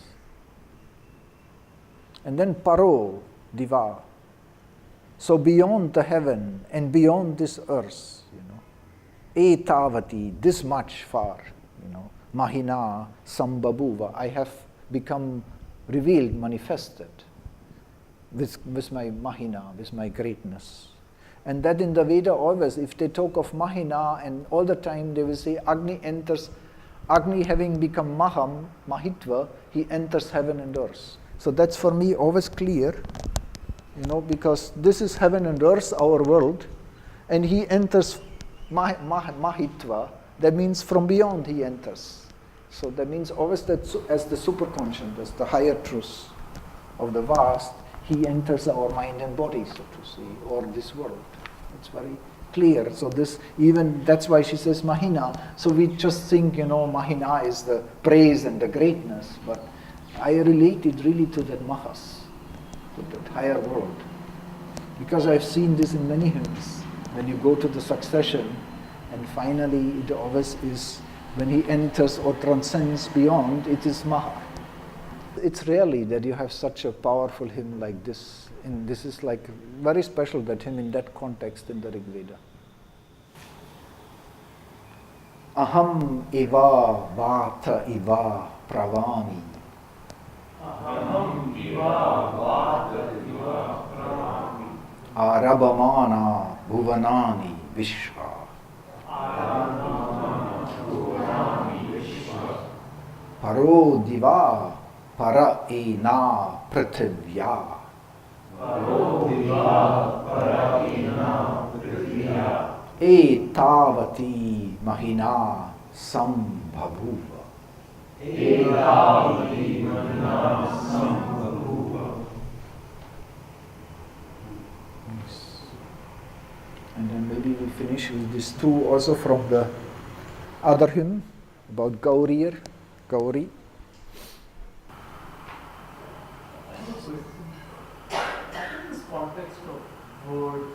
And then paro, diva. So beyond the heaven and beyond this earth, etavati, this much far, mahina sambhabuva, I have become revealed, manifested with my mahina, with my greatness. And that in the Veda always, if they talk of mahina, and all the time they will say Agni enters, Agni having become maham, mahitva, he enters heaven and earth. So that's for me always clear, because this is heaven and earth, our world, and he enters mahitva, that means from beyond he enters. So that means always that as the superconscious, as the higher truth of the vast, he enters our mind and body, so to say, or this world. It's very clear. So this, even that's why she says mahina. So we just think, mahina is the praise and the greatness, but I relate it really to that mahas, to that higher world. Because I've seen this in many hymns. When you go to the succession, and finally it always is, when he enters or transcends beyond, it is maha. It's rarely that you have such a powerful hymn like this. And this is like very special, that hymn in that context in the Rig Veda. Aham eva vata iva pravami. Aham iva vata iva pravami. Arabhamana bhuvanani vishva. Arabhamana bhuvanani vishva. Paro diva para ena prithivya. Paro diva para ena prithivya. Etavati mahina sambhabuva. Etavati mahina sambhabuva. And then maybe we finish with these two also from the other hymn about Gauri. In this context of word,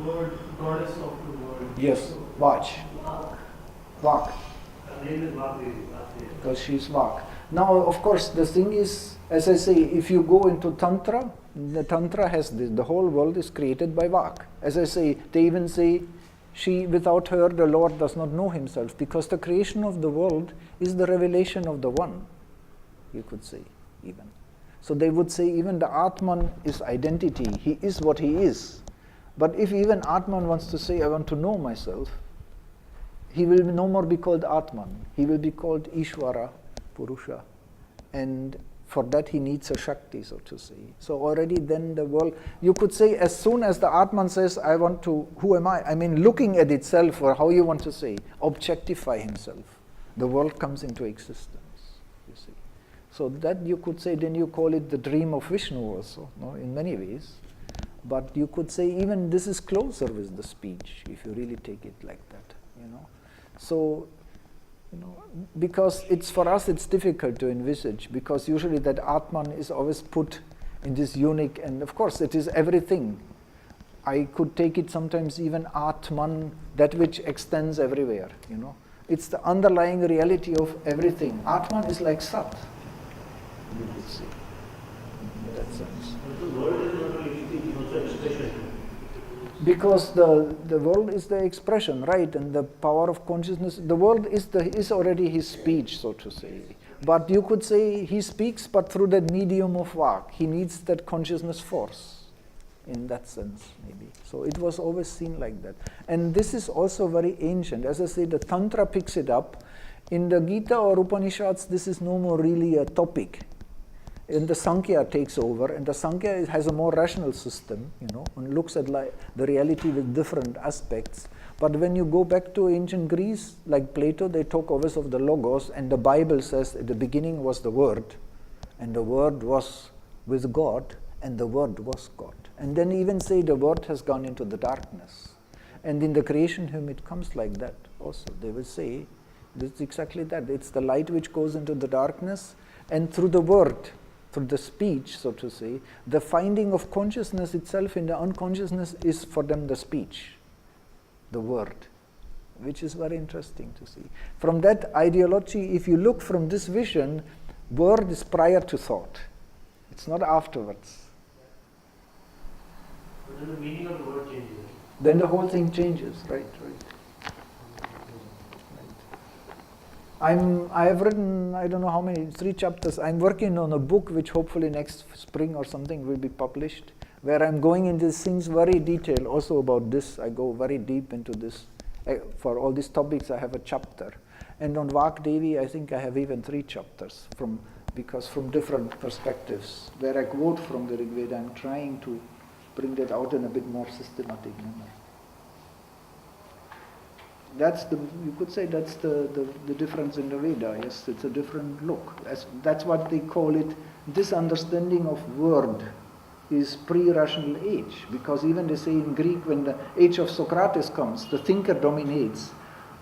word, goddess of the word. Yes, Vach. Vak. Her name is Vak. Because she's Vak. Now, of course, the thing is, as I say, if you go into Tantra, the Tantra has this, the whole world is created by Vak. As I say, they even say, without her, the Lord does not know himself, because the creation of the world is the revelation of the One, you could say, even. So they would say even the Atman is identity, he is what he is. But if even Atman wants to say, I want to know myself, he will no more be called Atman, he will be called Ishvara, Purusha. And for that he needs a Shakti, so to say. So already then the world, you could say as soon as the Atman says, I want to, who am I? I mean, looking at itself, or how you want to say, objectify himself, the world comes into existence, you see. So that you could say, then you call it the dream of Vishnu also, no, in many ways. But you could say even this is closer with the speech, if you really take it like that, So, because it's for us it's difficult to envisage, because usually that Atman is always put in this unique, and of course it is everything. I could take it sometimes even Atman, that which extends everywhere, It's the underlying reality of everything. Atman is like Sat, you could say, in that sense. The world is not only also expression. Because the world is the expression, right? And the power of consciousness, the world is already his speech, so to say. But you could say he speaks, but through that medium of Vak. He needs that consciousness force, in that sense, maybe. So it was always seen like that. And this is also very ancient. As I say, the Tantra picks it up. In the Gita or Upanishads, this is no more really a topic. And the Sankhya takes over, and the Sankhya has a more rational system, and looks at the reality with different aspects. But when you go back to ancient Greece, like Plato, they talk always of the Logos, and the Bible says at the beginning was the Word, and the Word was with God, and the Word was God. And then even say the Word has gone into the darkness. And in the creation hymn it comes like that also. They will say, it's exactly that. It's the light which goes into the darkness, and through the Word, through the speech, so to say, the finding of consciousness itself in the unconsciousness is for them the speech, the word, which is very interesting to see. From that ideology, if you look from this vision, word is prior to thought. It's not afterwards. But then the meaning of the word changes. Then the whole thing changes, right. I have written, I don't know how many, 3 chapters. I'm working on a book which hopefully next spring or something will be published, where I'm going into these things very detailed, also about this. I go very deep into this. For all these topics, I have a chapter. And on Vak Devi, I think I have even 3 chapters, because from different perspectives, where I quote from the Rig Veda. I'm trying to bring that out in a bit more systematic manner. You could say that's the difference in the Veda. Yes, it's a different look. That's what they call it. This understanding of word is pre-rational age, because even they say in Greek, when the age of Socrates comes, the thinker dominates.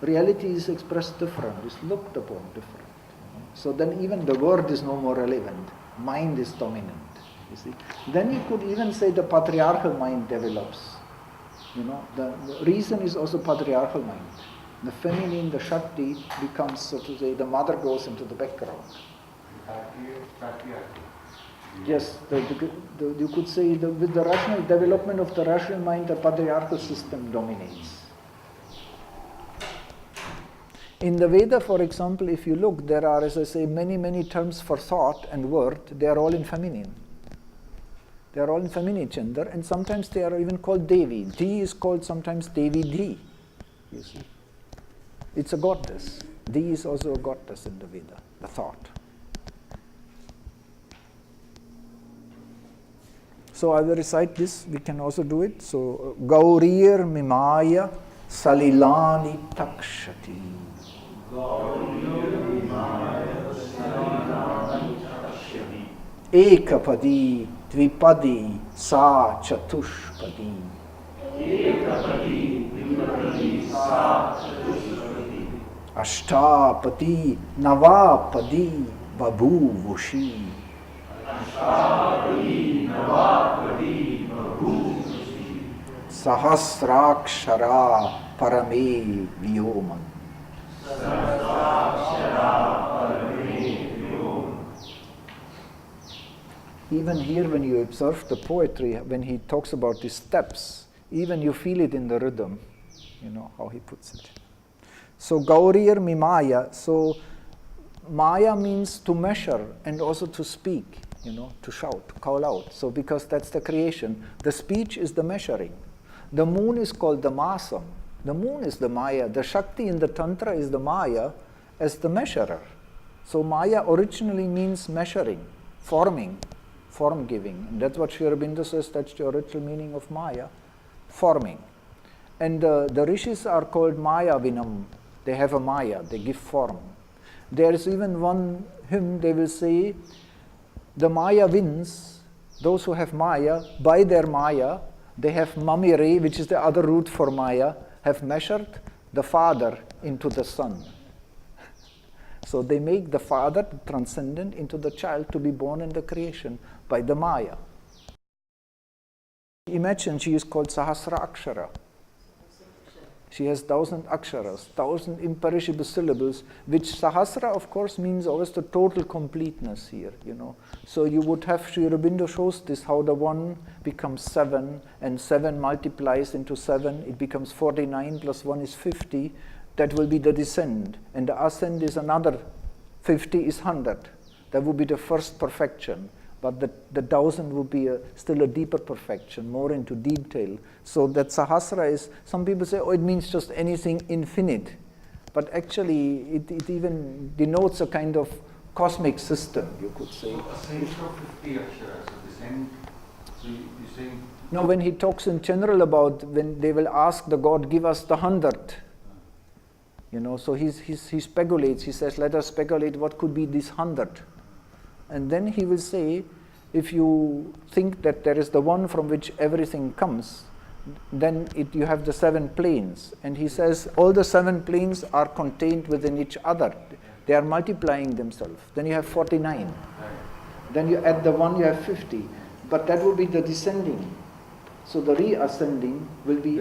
Reality is expressed different, is looked upon different. So then even the word is no more relevant. Mind is dominant. You see. Then you could even say the patriarchal mind develops. The reason is also patriarchal mind. The feminine, the Shakti, becomes, so to say, the mother goes into the background. Yes, you could say with the rational development of the rational mind, the patriarchal system dominates. In the Veda, for example, if you look, there are, as I say, many terms for thought and word. They are all in feminine. They are all in feminine gender, and sometimes they are even called Devi. Di is called sometimes Devi Di. You see, it's a goddess. Di is also a goddess in the Veda, the thought. So I will recite this. We can also do it. So Gaurir Mimaya Salilani Takshati. Gaurir Mimaya Salilani Takshati. Ekapadi Dvipadi Sa Chatushpadi. Ekapadi Dvipadi Sa Chatushpadi. Ashtapati Navapadi Babhuvushi. Ashtapadi Navapadi Babhuvushi. Sahasrakshara Parame Vyoman. Sahasrakshara Parame Vyoman. Even here, when you observe the poetry, when he talks about the steps, even you feel it in the rhythm, how he puts it. So Gaurir Mimaya, so Maya means to measure and also to speak, to shout, to call out. So because that's the creation. The speech is the measuring. The moon is called the Masam. The moon is the Maya. The Shakti in the Tantra is the Maya as the measurer. So Maya originally means measuring, forming, form giving. And that's what Aurobindo says, that's the original meaning of Maya, forming. And the rishis are called Maya Vinam. They have a Maya, they give form. There is even one hymn, they will say, the Maya wins, those who have Maya, by their Maya, they have Mamire, which is the other root for Maya, have measured the father into the son. So they make the father, the transcendent, into the child to be born in the creation by the Maya. Imagine she is called Sahasra Akshara. She has 1,000 aksharas, 1,000 imperishable syllables, which Sahasra, of course, means always the total completeness here, So you would have, Sri Aurobindo shows this, how the 1 becomes 7, and 7 multiplies into 7, it becomes 49, plus 1 is 50. That will be the descent. And the ascent is another 50 is 100. That would be the first perfection. But the 1,000 would be still a deeper perfection, more into detail. So that Sahasra is, some people say, oh, it means just anything infinite. But actually, it even denotes a kind of cosmic system, you could say. So a sense of 50 aksharas, so the sense, so you're saying... No, when he talks in general about when they will ask the God, give us the 100. You know, so he speculates, he says, let us speculate what could be this 100. And then he will say, if you think that there is the one from which everything comes, then you have the 7 planes. And he says all the 7 planes are contained within each other. They are multiplying themselves. Then you have 49. Then you add the 1, you have 50. But that will be the descending. So the reascending will be...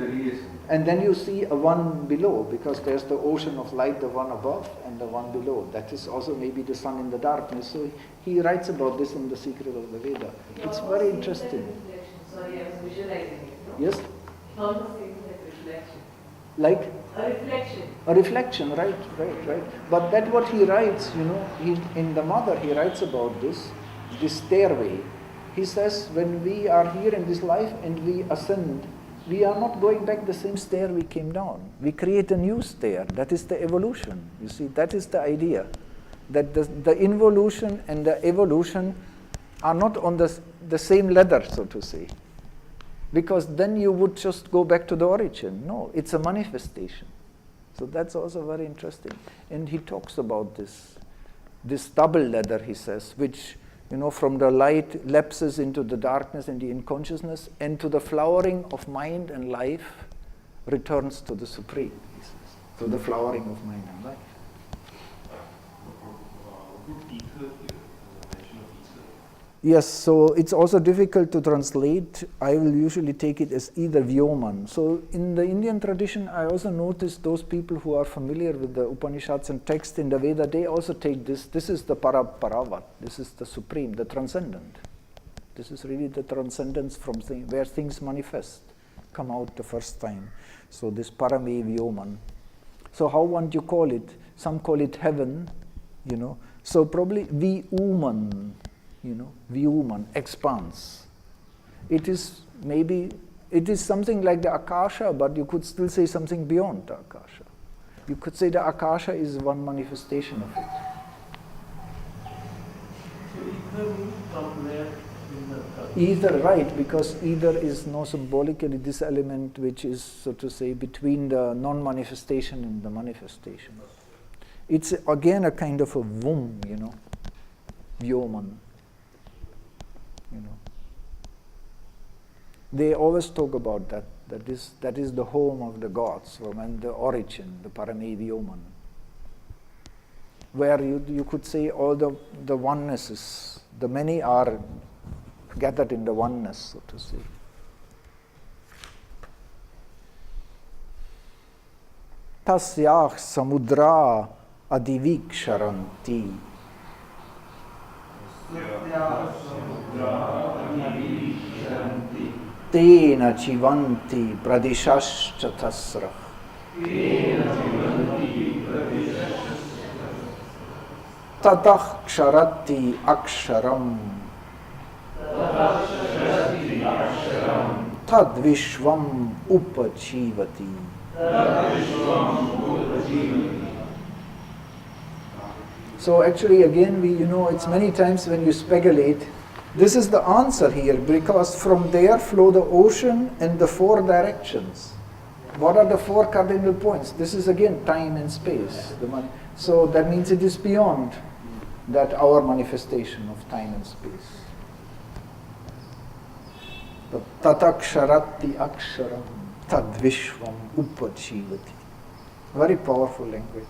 And then you see a 1 below, because there's the ocean of light, the one above and the one below. That is also maybe the sun in the darkness. So he writes about this in The Secret of the Veda. It's very interesting. Sorry, I was visualizing it. Yes? Almost seems like reflection. Like? A reflection. A reflection, right. But that what he writes, you know, in the Mother he writes about this stairway. He says when we are here in this life and we ascend, we are not going back the same stair we came down. We create a new stair. That is the evolution. You see, that is the idea. That the involution and the evolution are not on the same ladder, so to say. Because then you would just go back to the origin. No, it's a manifestation. So that's also very interesting. And he talks about this double ladder, he says, which, you know, from the light lapses into the darkness and the unconsciousness, and to the flowering of mind and life returns to the Supreme, he says, to the flowering of mind and life. Yes, so it's also difficult to translate. I will usually take it as either Vyoman. So in the Indian tradition, I also noticed those people who are familiar with the Upanishads and text in the Veda, they also take this. This is the Paravat. This is the Supreme, the Transcendent. This is really the transcendence from where things manifest, come out the first time. So this Parame Vyoman. So how would you call it? Some call it heaven, you know. So probably Vyuman. You know, Vyuman, expanse. It is something like the Akasha, but you could still say something beyond the Akasha. You could say the Akasha is one manifestation of it. So either means somewhere in the... Either, right, because either is no symbolically this element which is, so to say, between the non-manifestation and the manifestation. It's again a kind of a Vum, you know, Vyoman. You know, they always talk about that. That is the home of the gods, and the origin, the Parame Vyoman, where you could say all the onenesses, the many are gathered in the oneness, so to say. Tasyah samudra adiviksharanti. Tena chivanti pradishaschatasra. Tatah ksharati aksharam. Tad vishvam upachivati. So actually again it's many times when you speculate, this is the answer here, because from there flow the ocean and the 4 directions. What are the 4 cardinal points? This is again time and space. So that means it is beyond that our manifestation of time and space. Tataksharati aksharam tad vishvam upachivati. Very powerful language.